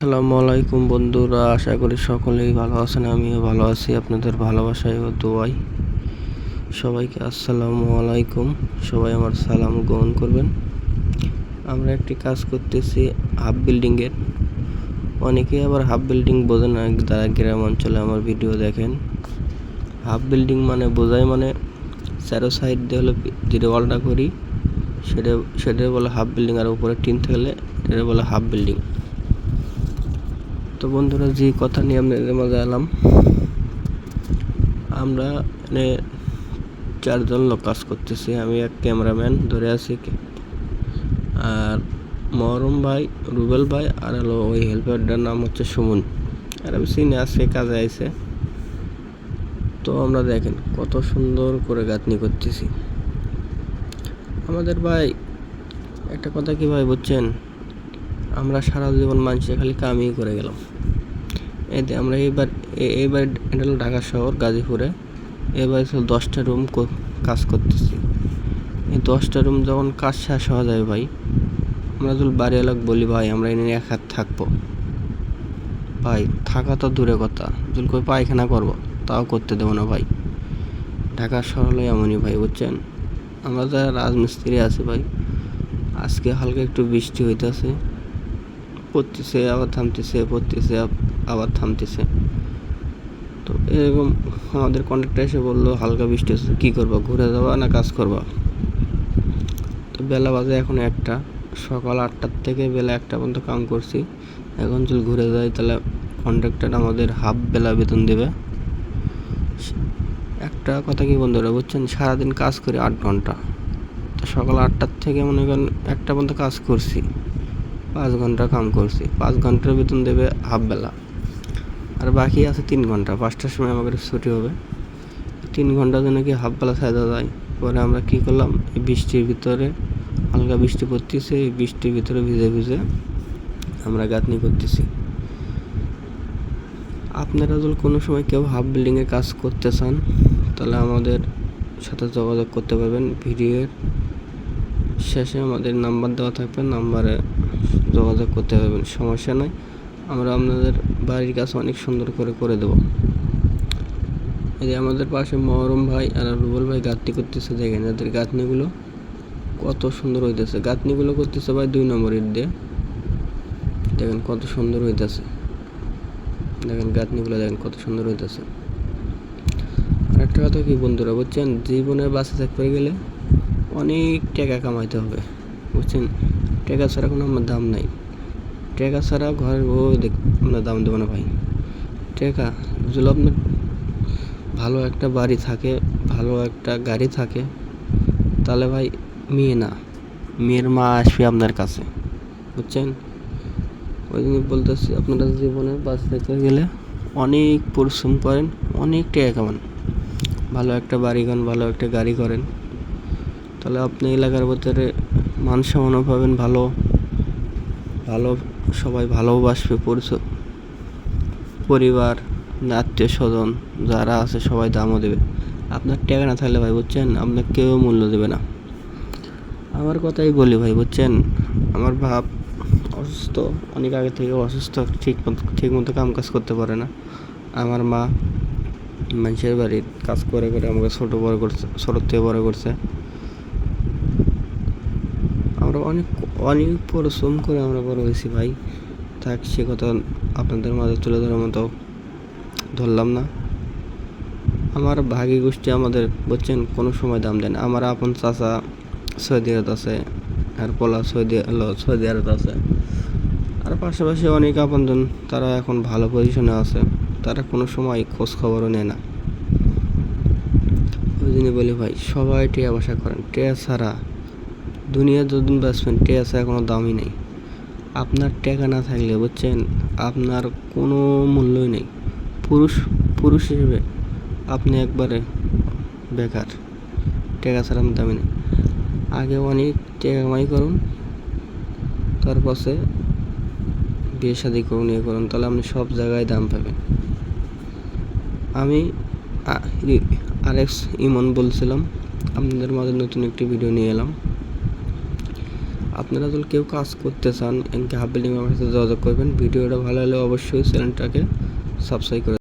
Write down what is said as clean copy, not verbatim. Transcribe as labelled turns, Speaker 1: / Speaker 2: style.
Speaker 1: আসসালামু আলাইকুম বন্ধুরা, আশা করি সকলেই ভালো আছেন। আমিও ভালো আছি আপনাদের ভালোবাসায় ও দোয়ায়। সবাইকে আসসালামু আলাইকুম। সবাই আমার সালাম গ্রহণ করবেন। আমরা একটি কাজ করতেছি হাফ বিল্ডিংয়ের। অনেকেই আবার হাফ বিল্ডিং বোঝে না, যারা গ্রাম অঞ্চলে আমার ভিডিও দেখেন। হাফ বিল্ডিং বোঝায় চারো সাইড দিয়ে হলো যে ওয়ালটা করি সেটা বলে হাফ বিল্ডিং, আর উপরে টিন থাকলে এটা বলে হাফ বিল্ডিং। তো বন্ধুরা, যে কথা নিয়ে আপনাদের মাঝে এলাম, আমরা এখানে 4 জন লোক কাজ করতেছি। আমি এক ক্যামেরাম্যান ধরে আছি, আর মহরম ভাই, রুবেল ভাই, আর হলো ওই হেল্পারটার নাম হচ্ছে সুমন। আর আমি চিনি, আজকে কাজে আইছে। তো আমরা দেখেন কত সুন্দর করে গাঁথনি করতেছি। আমাদের ভাই একটা কথা কি ভাই বুঝছেন, আমরা সারা জীবন মানুষে খালি কামই করে গেলাম। এতে আমরা এইবার এটা হলো ঢাকা শহর গাজীপুরে। এবার 10টা রুম কাজ করতেছি। এই 10টা রুম যখন কাজ শেষ হওয়া যায় ভাই, আমরা যদি বাড়িওয়ালাকে বলি ভাই আমরা এনে এক হাত থাকবো, ভাই থাকা তো দূরে কথা, যদি কই পায়খানা করবো তাও করতে দেবো না ভাই। ঢাকা শহর হলো এমনই ভাই বুঝছেন। আমরা যারা রাজমিস্ত্রি আছি ভাই, আজকে হালকা একটু বৃষ্টি হইতেছে, পড়তেছে আবার থামতেছে, পড়তেছে আবার থামতেছে। তো এরকম আমাদের কন্ট্রাক্টর এসে বললো হালকা বৃষ্টি হচ্ছে, কী করবা, ঘুরে যাবা না কাজ করবা? তো বেলা বাজে এখন 1টা, সকাল 8টার থেকে বেলা 1টা পর্যন্ত কাম করছি। এখন যদি ঘুরে যাই তাহলে কন্ট্রাক্টর আমাদের হাফ বেলা বেতন দেবে। একটা কথা কি বন্ধুরা বুঝছেন, সারাদিন কাজ করি 8 ঘন্টা। তো সকাল 8টার থেকে মনে করেন 1টা পর্যন্ত কাজ করছি, 5 ঘন্টা কাম করছি। 5 ঘন্টার বেতন দেবে হাফ বেলা, আর বাকি আছে 3 ঘন্টা। 5টার সময় আমাদের ছুটি হবে। 3 ঘন্টার জন্য কি হাফ বেলা ছাড়া যায়? পরে আমরা কী করলাম, এই বৃষ্টির ভিতরে, হালকা বৃষ্টি পড়তেছে, এই বৃষ্টির ভিতরে ভিজে ভিজে আমরা গাঁথনি করতেছি। আপনারা যদি কোনো সময় কেউ হাফ বিল্ডিংয়ে কাজ করতে চান তাহলে আমাদের সাথে যোগাযোগ করতে পারবেন। ভিডিওর শেষে আমাদের নাম্বার দেওয়া থাকবে, নাম্বারে যোগাযোগ করতে পারবেন, সমস্যা নাই। আমরা আপনাদের বাড়ির কাছে অনেক সুন্দর করে দেবো। এই যে আমাদের পাশে মহরম ভাই আর রুবেল ভাই গাঁথনি করতেছে, দেখেন এদের গাঁথনিগুলো কত সুন্দর হইতেছে। গাঁথনিগুলো করতেছে ভাই 2 নম্বর ইট দিয়ে, দেখেন কত সুন্দর হইতেছে। দেখেন গাঁথনিগুলো দেখেন কত সুন্দর হইতেছে। আর একটা কথা কি বন্ধুরা বুঝছেন, জীবনে বাঁচে থাকতে গেলে অনেক টাকা কামাইতে হবে বুঝছেন। টাকা ছাড়া কোনো আমার দাম নাই। টাকা ছাড়া ঘরের বউ আপনার দাম দেবো না ভাই। টাকা যদি আপনার ভালো একটা বাড়ি থাকে, ভালো একটা গাড়ি থাকে, তাহলে ভাই মেয়ের মা আসবে আপনার কাছে বুঝছেন। ওই জন্য বলতেছি, আপনারা জীবনে বাঁচে থাকতে গেলে অনেক পরিশ্রম করেন, অনেক টাকা কামান, ভালো একটা বাড়ি করেন, ভালো একটা গাড়ি করেন, তাহলে আপনি এলাকার ভিতরে মান সম্মানও পাবেন, ভালো ভালো সবাই ভালোবাসবে, পরিবার, আত্মীয় স্বজন যারা আছে সবাই দামও দেবে। আপনার টাকা না থাকলে ভাই বুঝছেন, আপনার কেউ মূল্য দেবে না। আমার কথাই বলি ভাই বুঝছেন, আমার বাপ অসুস্থ, অনেক আগে থেকে অসুস্থ, ঠিক মতো কাম কাজ করতে পারে না। আমার মা মানুষের বাড়ির কাজ করে আমাকে ছোটোর থেকে বড় করছে। আমরা অনেক পরিশ্রম করে আমরা বড় হয়েছি ভাই। থাক, সে কথা আপনাদের মাঝে তুলে ধরার মতো ধরলাম না। আমার ভাগী গোষ্ঠী আমাদের বুঝছেন কোনো সময় দাম দেন। আমার আপন চাচা সৌদি আরব আছে, আর পোলা সৌদি আরব আছে, আর পাশাপাশি অনেক আপনজন, তারা এখন ভালো পজিশনে আছে, তারা কোনো সময় খোঁজ খবরও নেয় না। ওই জন্য বলি ভাই, সবাই টিয়া বাসা করেন। টিয়া ছাড়া দুনিয়া যতদিন বাঁচবেন, টিয়া ছাড়া কোনো দামই নেই। আপনার টাকা না থাকলে বুঝছেন, আপনার কোনো মূল্যই নেই। পুরুষ হিসেবে আপনি একবারে বেকার, টাকা ছাড়া আপনার দামই নেই। আগে অনেক টাকা কামাই করুন, তারপরে বিয়ে শাদি করুন, করুন, তাহলে আপনি সব জায়গায় দাম পাবেন। আমি ইমন বলছিলাম, আপনাদের মাঝে নতুন একটি ভিডিও নিয়ে এলাম। আপনারা যদি কেউ কাজ করতে চান এমনকি হাফ বিল্ডিং আমার সাথে যোগাযোগ করবেন। ভিডিওটা ভালো হলে অবশ্যই চ্যানেলটাকে সাবস্ক্রাইব করে